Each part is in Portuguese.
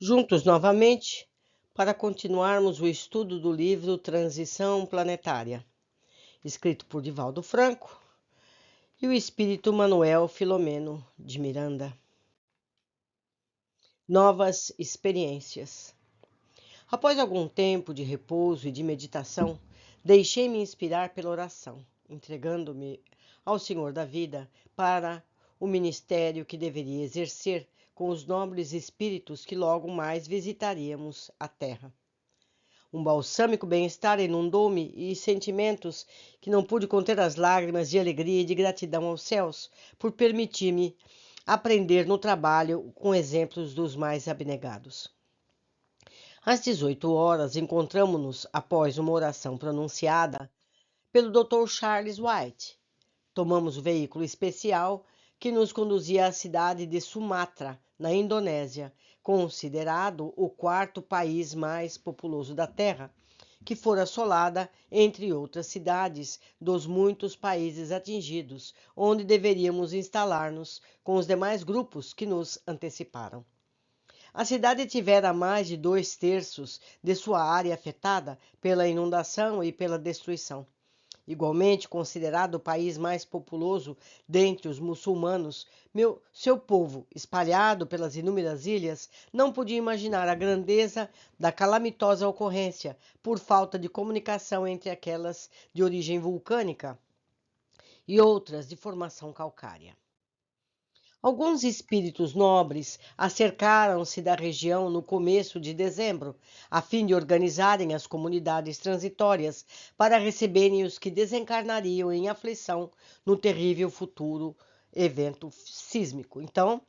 juntos novamente para continuarmos o estudo do livro Transição Planetária, escrito por Divaldo Franco e o espírito Manuel Filomeno de Miranda. Novas experiências. Após algum tempo de repouso e de meditação, deixei-me inspirar pela oração, entregando-me ao Senhor da vida para o ministério que deveria exercer com os nobres espíritos que logo mais visitaríamos a Terra. Um balsâmico bem-estar inundou-me e sentimentos que não pude conter as lágrimas de alegria e de gratidão aos céus por permitir-me aprender no trabalho com exemplos dos mais abnegados. Às 18 horas, encontramo-nos após uma oração pronunciada pelo Dr. Charles White. Tomamos o veículo especial que nos conduzia à cidade de Sumatra, na Indonésia, considerado o quarto país mais populoso da Terra, que fora assolada, entre outras cidades, dos muitos países atingidos, onde deveríamos instalar-nos com os demais grupos que nos anteciparam. A cidade tivera mais de 2/3 de sua área afetada pela inundação e pela destruição. Igualmente considerado o país mais populoso dentre os muçulmanos, seu povo, espalhado pelas inúmeras ilhas, não podia imaginar a grandeza da calamitosa ocorrência por falta de comunicação entre aquelas de origem vulcânica e outras de formação calcária. Alguns espíritos nobres acercaram-se da região no começo de dezembro, a fim de organizarem as comunidades transitórias para receberem os que desencarnariam em aflição no terrível futuro evento sísmico. Então,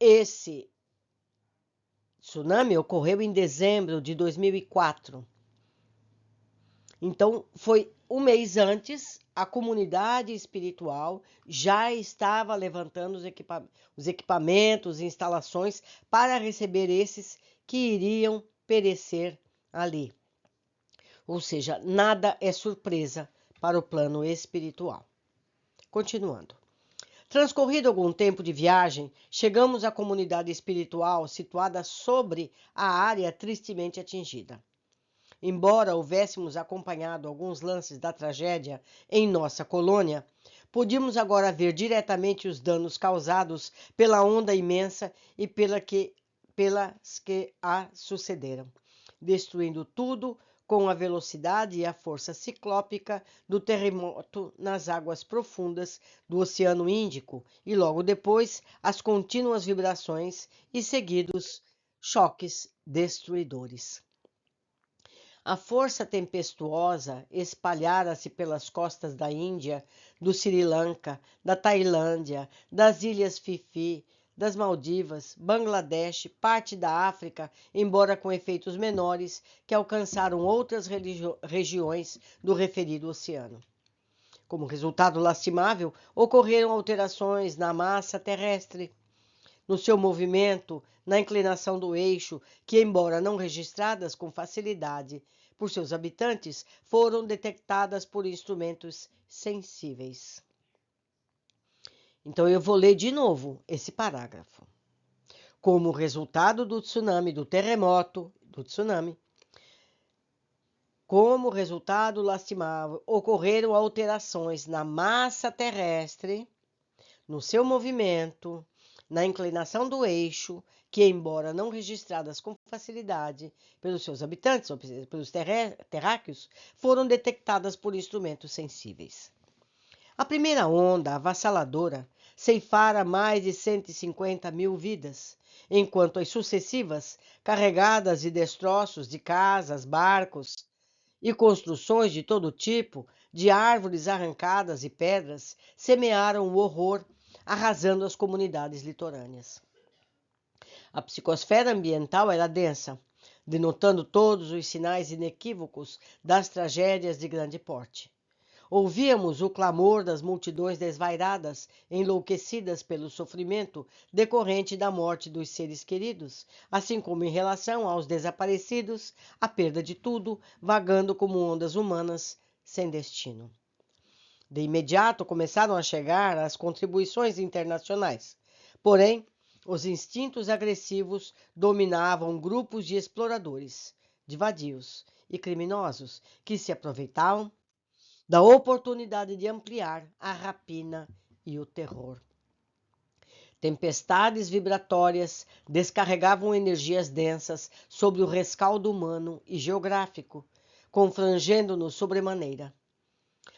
esse tsunami ocorreu em dezembro de 2004. Então, foi um mês antes, a comunidade espiritual já estava levantando os equipamentos e instalações para receber esses que iriam perecer ali. Ou seja, nada é surpresa para o plano espiritual. Continuando. Transcorrido algum tempo de viagem, chegamos à comunidade espiritual situada sobre a área tristemente atingida. Embora houvéssemos acompanhado alguns lances da tragédia em nossa colônia, podíamos agora ver diretamente os danos causados pela onda imensa e pelas que a sucederam, destruindo tudo com a velocidade e a força ciclópica do terremoto nas águas profundas do Oceano Índico e logo depois as contínuas vibrações e seguidos choques destruidores. A força tempestuosa espalhara-se pelas costas da Índia, do Sri Lanka, da Tailândia, das Ilhas Fifi, das Maldivas, Bangladesh, parte da África, embora com efeitos menores, que alcançaram outras regiões do referido oceano. Como resultado lastimável, ocorreram alterações na massa terrestre, no seu movimento, na inclinação do eixo, que, embora não registradas com facilidade por seus habitantes, foram detectadas por instrumentos sensíveis. Então, eu vou ler de novo esse parágrafo. Como resultado do tsunami, do terremoto, do tsunami, como resultado lastimável, ocorreram alterações na massa terrestre, no seu movimento, na inclinação do eixo, que, embora não registradas com facilidade pelos seus habitantes, ou pelos terráqueos, foram detectadas por instrumentos sensíveis. A primeira onda, avassaladora, ceifara mais de 150 mil vidas, enquanto as sucessivas, carregadas de destroços de casas, barcos e construções de todo tipo, de árvores arrancadas e pedras, semearam o horror, arrasando as comunidades litorâneas. A psicosfera ambiental era densa, denotando todos os sinais inequívocos das tragédias de grande porte. Ouvíamos o clamor das multidões desvairadas, enlouquecidas pelo sofrimento decorrente da morte dos seres queridos, assim como em relação aos desaparecidos, a perda de tudo, vagando como ondas humanas sem destino. De imediato começaram a chegar as contribuições internacionais. Porém, Os instintos agressivos dominavam grupos de exploradores, de vadios e criminosos que se aproveitavam da oportunidade de ampliar a rapina e o terror. Tempestades vibratórias descarregavam energias densas sobre o rescaldo humano e geográfico, confrangendo-nos sobremaneira.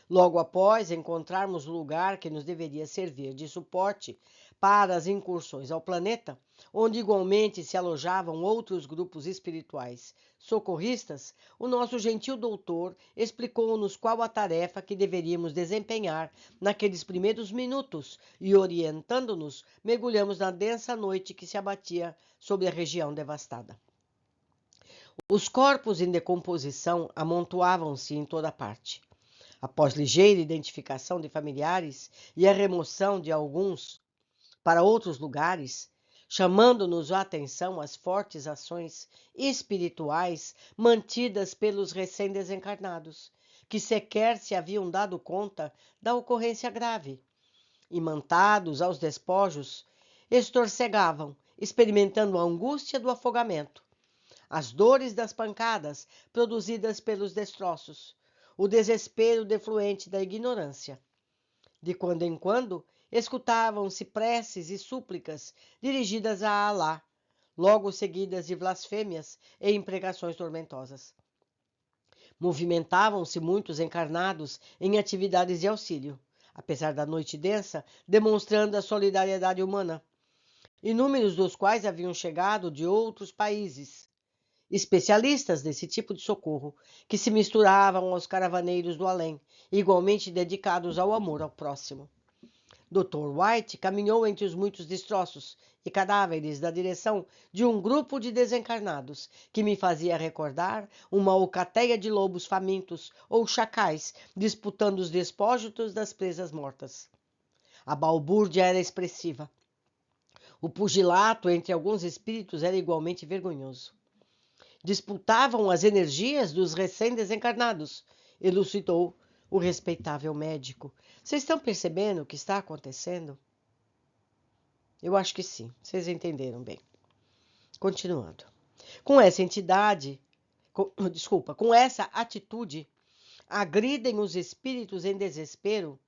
Logo após encontrarmos o lugar que nos deveria servir de suporte para as incursões ao planeta, onde igualmente se alojavam outros grupos espirituais socorristas, o nosso gentil doutor explicou-nos qual a tarefa que deveríamos desempenhar naqueles primeiros minutos e, orientando-nos, mergulhamos na densa noite que se abatia sobre a região devastada. Os corpos em decomposição amontoavam-se em toda parte. Após ligeira identificação de familiares e a remoção de alguns para outros lugares, chamando-nos a atenção as fortes ações espirituais mantidas pelos recém-desencarnados, que sequer se haviam dado conta da ocorrência grave. Imantados aos despojos, estorcegavam, experimentando a angústia do afogamento, as dores das pancadas produzidas pelos destroços, o desespero defluente da ignorância. De quando em quando, escutavam-se preces e súplicas dirigidas a Alá, logo seguidas de blasfêmias e imprecações tormentosas. Movimentavam-se muitos encarnados em atividades de auxílio, apesar da noite densa, demonstrando a solidariedade humana, inúmeros dos quais haviam chegado de outros países, especialistas desse tipo de socorro, que se misturavam aos caravaneiros do além, igualmente dedicados ao amor ao próximo. Dr. White caminhou entre os muitos destroços e cadáveres da direção de um grupo de desencarnados, que me fazia recordar uma alcateia de lobos famintos ou chacais disputando os despojos das presas mortas. A balbúrdia era expressiva. O pugilato entre alguns espíritos era igualmente vergonhoso. Disputavam as energias dos recém-desencarnados, elucidou o respeitável médico. Vocês estão percebendo o que está acontecendo? Eu acho que sim, vocês entenderam bem. Continuando. Com essa atitude, agridem os espíritos em desespero,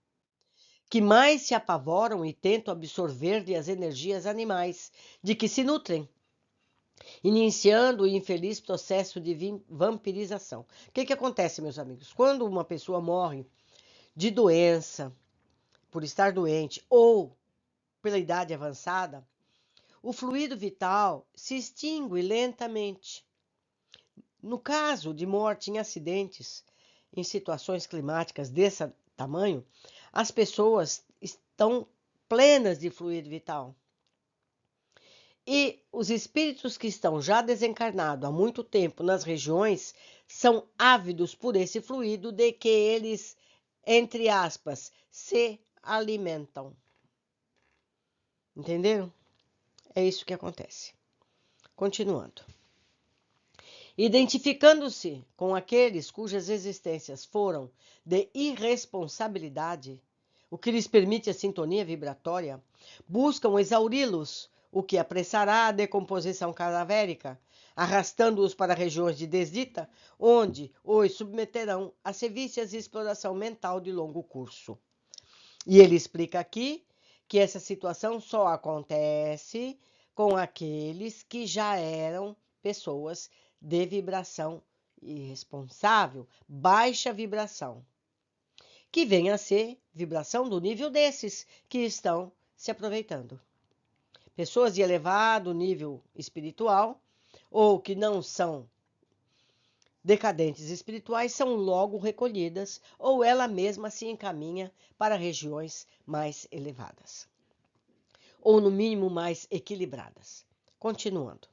que mais se apavoram e tentam absorver-lhe as energias animais de que se nutrem, iniciando o infeliz processo de vampirização. O que acontece, meus amigos? Quando uma pessoa morre de doença, por estar doente ou pela idade avançada, o fluido vital se extingue lentamente. No caso de morte em acidentes, em situações climáticas desse tamanho, as pessoas estão plenas de fluido vital. E os espíritos que estão já desencarnados há muito tempo nas regiões são ávidos por esse fluido de que eles, entre aspas, se alimentam. Entenderam? É isso que acontece. Continuando. Identificando-se com aqueles cujas existências foram de irresponsabilidade, o que lhes permite a sintonia vibratória, buscam exauri-los, o que apressará a decomposição cadavérica, arrastando-os para regiões de desdita, onde os submeterão a sevícias e exploração mental de longo curso. E ele explica aqui que essa situação só acontece com aqueles que já eram pessoas de vibração irresponsável, baixa vibração, que vem a ser vibração do nível desses que estão se aproveitando. Pessoas de elevado nível espiritual ou que não são decadentes espirituais são logo recolhidas ou ela mesma se encaminha para regiões mais elevadas, ou no mínimo mais equilibradas. Continuando.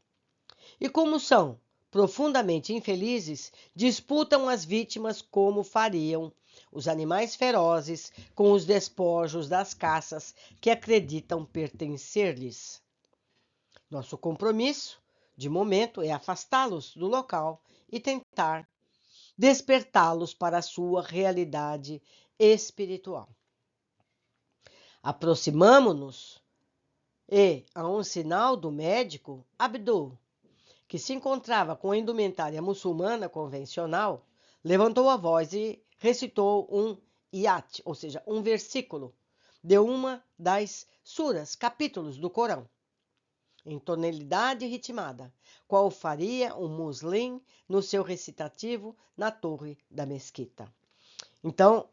E como são profundamente infelizes, disputam as vítimas como fariam os animais ferozes com os despojos das caças que acreditam pertencer-lhes. Nosso compromisso, de momento, é afastá-los do local e tentar despertá-los para a sua realidade espiritual. Aproximamo-nos e, a um sinal do médico, Abdul, que se encontrava com a indumentária muçulmana convencional, levantou a voz e recitou um ayat, ou seja, um versículo de uma das suras, capítulos do Corão, em tonalidade ritmada, qual faria um muslim no seu recitativo na torre da mesquita. Então,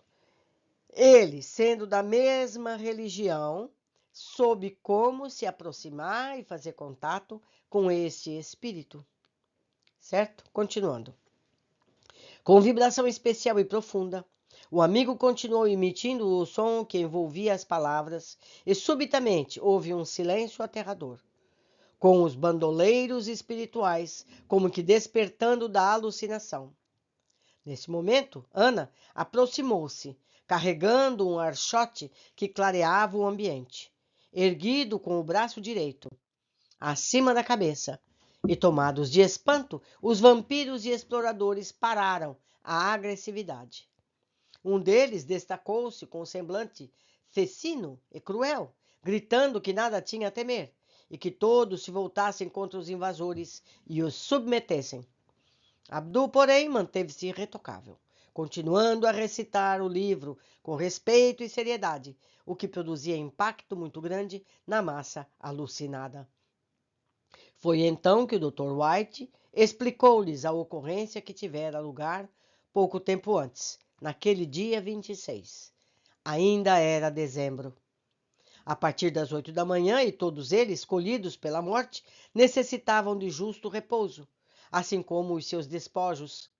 ele, sendo da mesma religião, soube como se aproximar e fazer contato com este espírito, certo? Continuando. Com vibração especial e profunda, o amigo continuou emitindo o som que envolvia as palavras e subitamente houve um silêncio aterrador, com os bandoleiros espirituais como que despertando da alucinação. Nesse momento, Ana aproximou-se, carregando um archote que clareava o ambiente, erguido com o braço direito, acima da cabeça, e tomados de espanto, os vampiros e exploradores pararam a agressividade. Um deles destacou-se com um semblante fecino e cruel, gritando que nada tinha a temer e que todos se voltassem contra os invasores e os submetessem. Abdul, porém, manteve-se irretocável, continuando a recitar o livro com respeito e seriedade, o que produzia impacto muito grande na massa alucinada. Foi então que o Dr. White explicou-lhes a ocorrência que tivera lugar pouco tempo antes, naquele dia 26. Ainda era dezembro. A partir das 8 da manhã, e todos eles, colhidos pela morte, necessitavam de justo repouso, assim como os seus despojos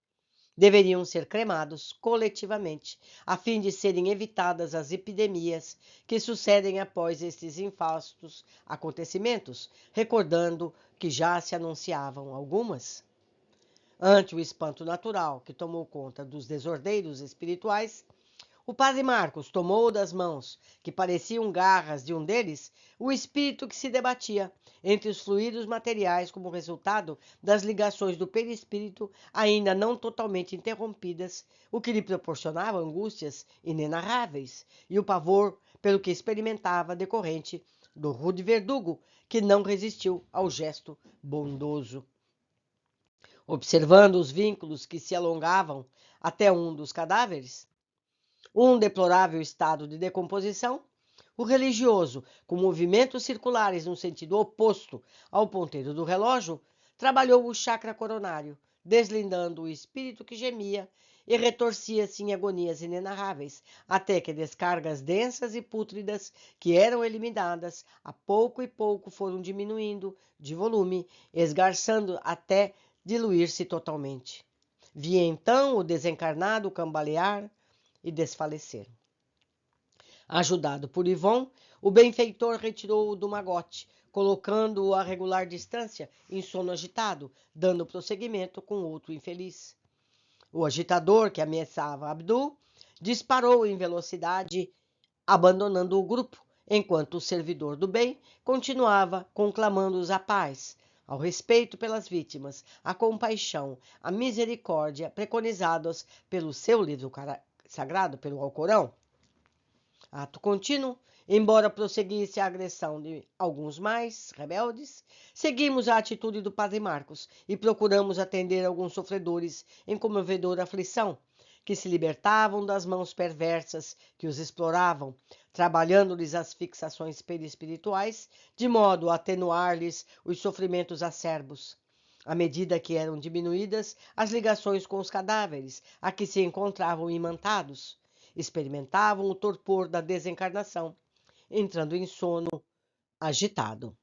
deveriam ser cremados coletivamente, a fim de serem evitadas as epidemias que sucedem após estes infausto acontecimentos, recordando que já se anunciavam algumas. Ante o espanto natural que tomou conta dos desordeiros espirituais, o padre Marcos tomou das mãos, que pareciam garras de um deles, o espírito que se debatia entre os fluidos materiais como resultado das ligações do perispírito ainda não totalmente interrompidas, o que lhe proporcionava angústias inenarráveis e o pavor pelo que experimentava decorrente do rude verdugo que não resistiu ao gesto bondoso. Observando os vínculos que se alongavam até um dos cadáveres, um deplorável estado de decomposição, o religioso, com movimentos circulares no sentido oposto ao ponteiro do relógio, trabalhou o chakra coronário, deslindando o espírito que gemia e retorcia-se em agonias inenarráveis, até que descargas densas e pútridas que eram eliminadas, a pouco e pouco foram diminuindo de volume, esgarçando até diluir-se totalmente. Via então o desencarnado cambalear e desfalecer. Ajudado por Yvon, o benfeitor retirou-o do magote, colocando-o a regular distância em sono agitado, dando prosseguimento com outro infeliz. O agitador que ameaçava Abdul disparou em velocidade, abandonando o grupo, enquanto o servidor do bem continuava conclamando-os à paz, ao respeito pelas vítimas, à compaixão, à misericórdia preconizados pelo seu livro sagrado, pelo Alcorão. Ato contínuo, embora prosseguisse a agressão de alguns mais rebeldes, seguimos a atitude do padre Marcos e procuramos atender alguns sofredores em comovedora aflição, que se libertavam das mãos perversas que os exploravam, trabalhando-lhes as fixações perispirituais, de modo a atenuar-lhes os sofrimentos acerbos. À medida que eram diminuídas as ligações com os cadáveres a que se encontravam imantados, experimentavam o torpor da desencarnação, entrando em sono agitado,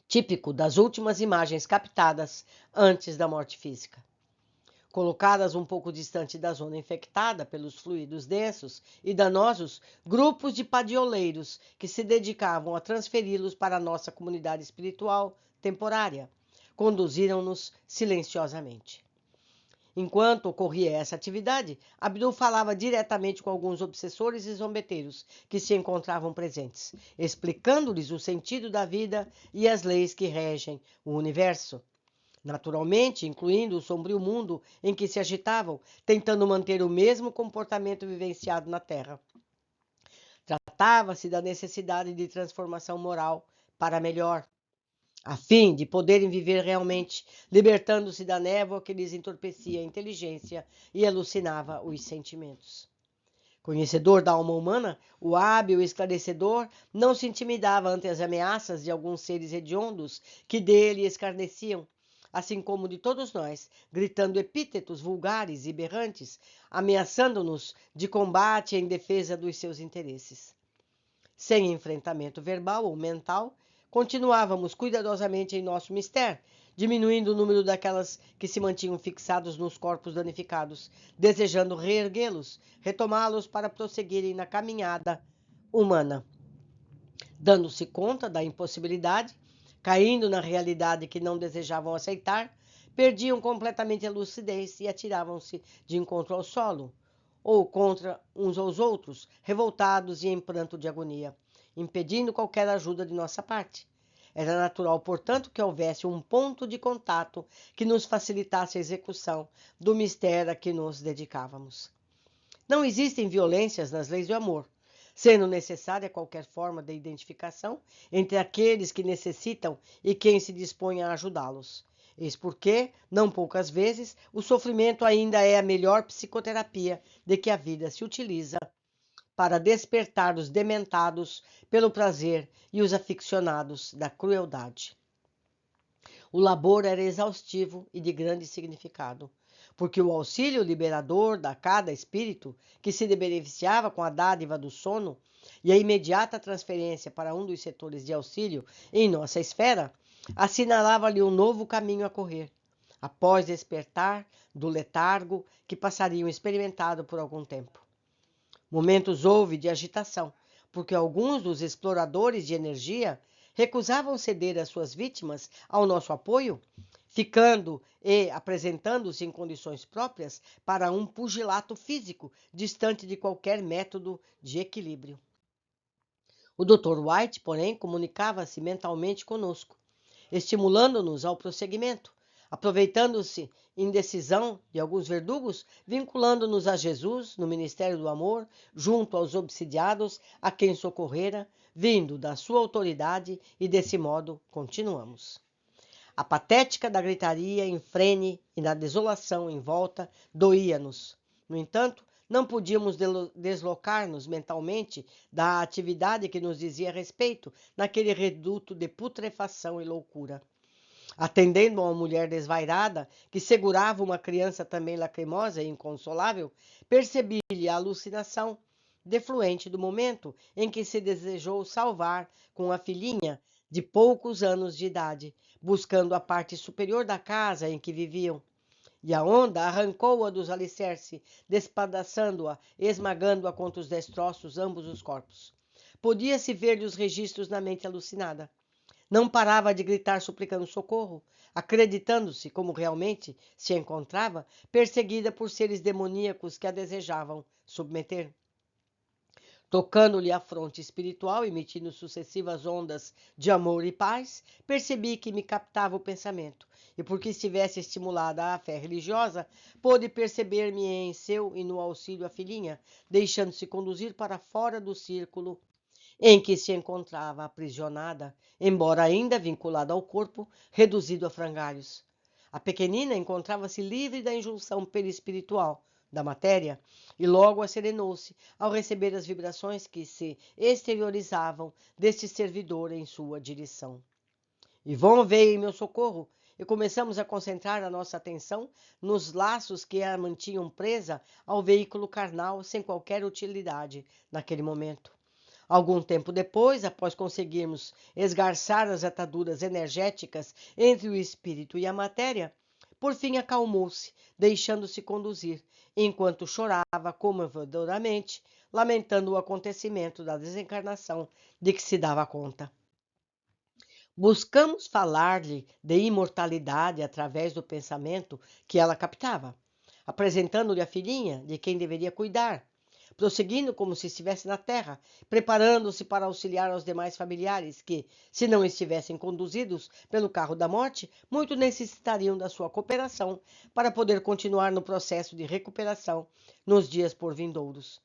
típico das últimas imagens captadas antes da morte física. Colocadas um pouco distante da zona infectada pelos fluidos densos e danosos, grupos de padioleiros que se dedicavam a transferi-los para a nossa comunidade espiritual temporária conduziram-nos silenciosamente. Enquanto ocorria essa atividade, Abdul falava diretamente com alguns obsessores e zombeteiros que se encontravam presentes, explicando-lhes o sentido da vida e as leis que regem o universo. Naturalmente, incluindo o sombrio mundo em que se agitavam, tentando manter o mesmo comportamento vivenciado na Terra. Tratava-se da necessidade de transformação moral para melhor, a fim de poderem viver realmente, libertando-se da névoa que lhes entorpecia a inteligência e alucinava os sentimentos. Conhecedor da alma humana, o hábil esclarecedor não se intimidava ante as ameaças de alguns seres hediondos que dele escarneciam, assim como de todos nós, gritando epítetos vulgares e berrantes, ameaçando-nos de combate em defesa dos seus interesses. Sem enfrentamento verbal ou mental, continuávamos cuidadosamente em nosso mistério, diminuindo o número daquelas que se mantinham fixados nos corpos danificados, desejando reerguê-los, retomá-los para prosseguirem na caminhada humana. Dando-se conta da impossibilidade, caindo na realidade que não desejavam aceitar, perdiam completamente a lucidez e atiravam-se de encontro ao solo, ou contra uns aos outros, revoltados e em pranto de agonia, impedindo qualquer ajuda de nossa parte. Era natural, portanto, que houvesse um ponto de contato que nos facilitasse a execução do mistério a que nos dedicávamos. Não existem violências nas leis do amor, sendo necessária qualquer forma de identificação entre aqueles que necessitam e quem se dispõe a ajudá-los. Eis porque, não poucas vezes, o sofrimento ainda é a melhor psicoterapia de que a vida se utiliza para despertar os dementados pelo prazer e os aficionados da crueldade. O labor era exaustivo e de grande significado, porque o auxílio liberador da cada espírito que se beneficiava com a dádiva do sono e a imediata transferência para um dos setores de auxílio em nossa esfera, assinalava-lhe um novo caminho a correr, após despertar do letargo que passariam experimentado por algum tempo. Momentos houve de agitação, porque alguns dos exploradores de energia recusavam ceder as suas vítimas ao nosso apoio, ficando e apresentando-se em condições próprias para um pugilato físico distante de qualquer método de equilíbrio. O Dr. White, porém, comunicava-se mentalmente conosco, estimulando-nos ao prosseguimento, aproveitando-se indecisão de alguns verdugos, vinculando-nos a Jesus no ministério do amor, junto aos obsidiados a quem socorrera, vindo da sua autoridade, e desse modo continuamos. A patética da gritaria em frene e da desolação em volta doía-nos. No entanto, não podíamos deslocar-nos mentalmente da atividade que nos dizia respeito naquele reduto de putrefação e loucura. Atendendo a uma mulher desvairada, que segurava uma criança também lacrimosa e inconsolável, percebi-lhe a alucinação defluente do momento em que se desejou salvar com a filhinha de poucos anos de idade, buscando a parte superior da casa em que viviam. E a onda arrancou-a dos alicerces, despedaçando-a, esmagando-a contra os destroços ambos os corpos. Podia-se ver-lhe os registros na mente alucinada. Não parava de gritar suplicando socorro, acreditando-se, como realmente se encontrava, perseguida por seres demoníacos que a desejavam submeter. Tocando-lhe a fronte espiritual, emitindo sucessivas ondas de amor e paz, percebi que me captava o pensamento, e porque estivesse estimulada a fé religiosa, pôde perceber-me em seu e no auxílio à filhinha, deixando-se conduzir para fora do círculo em que se encontrava aprisionada, embora ainda vinculada ao corpo, reduzido a frangalhos. A pequenina encontrava-se livre da injunção perispiritual da matéria e logo acerenou-se ao receber as vibrações que se exteriorizavam deste servidor em sua direção. Yvonne veio em meu socorro e começamos a concentrar a nossa atenção nos laços que a mantinham presa ao veículo carnal sem qualquer utilidade naquele momento. Algum tempo depois, após conseguirmos esgarçar as ataduras energéticas entre o espírito e a matéria, por fim acalmou-se, deixando-se conduzir, enquanto chorava comovedoramente, lamentando o acontecimento da desencarnação de que se dava conta. Buscamos falar-lhe de imortalidade através do pensamento que ela captava, apresentando-lhe a filhinha de quem deveria cuidar, prosseguindo como se estivesse na terra, preparando-se para auxiliar aos demais familiares que, se não estivessem conduzidos pelo carro da morte, muito necessitariam da sua cooperação para poder continuar no processo de recuperação nos dias por vindouros.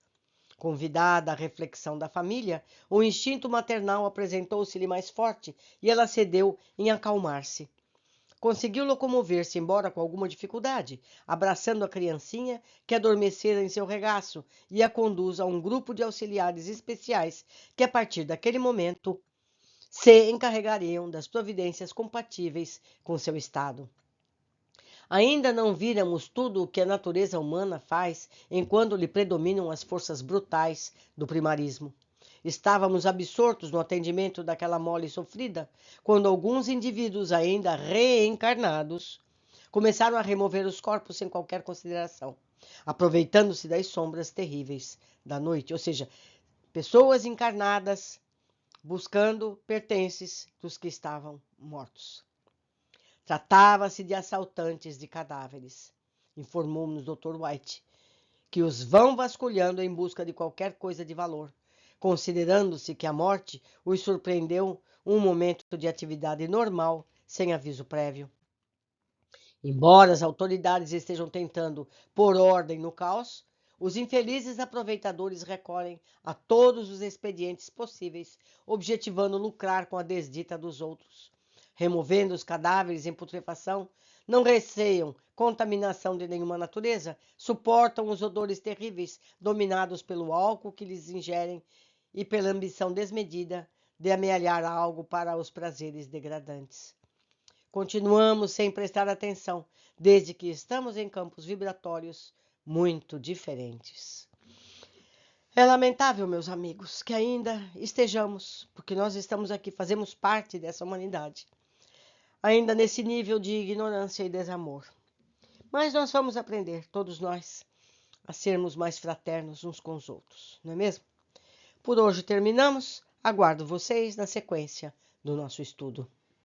Convidada à reflexão da família, o instinto maternal apresentou-se-lhe mais forte e ela cedeu em acalmar-se. Conseguiu locomover-se, embora com alguma dificuldade, abraçando a criancinha que adormecera em seu regaço e a conduz a um grupo de auxiliares especiais que, a partir daquele momento, se encarregariam das providências compatíveis com seu estado. Ainda não víramos tudo o que a natureza humana faz enquanto lhe predominam as forças brutais do primarismo. Estávamos absortos no atendimento daquela mole sofrida, quando alguns indivíduos ainda reencarnados começaram a remover os corpos sem qualquer consideração, aproveitando-se das sombras terríveis da noite, ou seja, pessoas encarnadas buscando pertences dos que estavam mortos. Tratava-se de assaltantes de cadáveres, informou-nos Dr. White, que os vão vasculhando em busca de qualquer coisa de valor, considerando-se que a morte os surpreendeu um momento de atividade normal, sem aviso prévio. Embora as autoridades estejam tentando pôr ordem no caos, os infelizes aproveitadores recorrem a todos os expedientes possíveis, objetivando lucrar com a desdita dos outros. Removendo os cadáveres em putrefação, não receiam contaminação de nenhuma natureza, suportam os odores terríveis dominados pelo álcool que lhes ingerem e pela ambição desmedida de amealhar algo para os prazeres degradantes. Continuamos sem prestar atenção, desde que estamos em campos vibratórios muito diferentes. É lamentável, meus amigos, que ainda estejamos, porque nós estamos aqui, fazemos parte dessa humanidade, ainda nesse nível de ignorância e desamor. Mas nós vamos aprender, todos nós, a sermos mais fraternos uns com os outros, não é mesmo? Por hoje terminamos. Aguardo vocês na sequência do nosso estudo.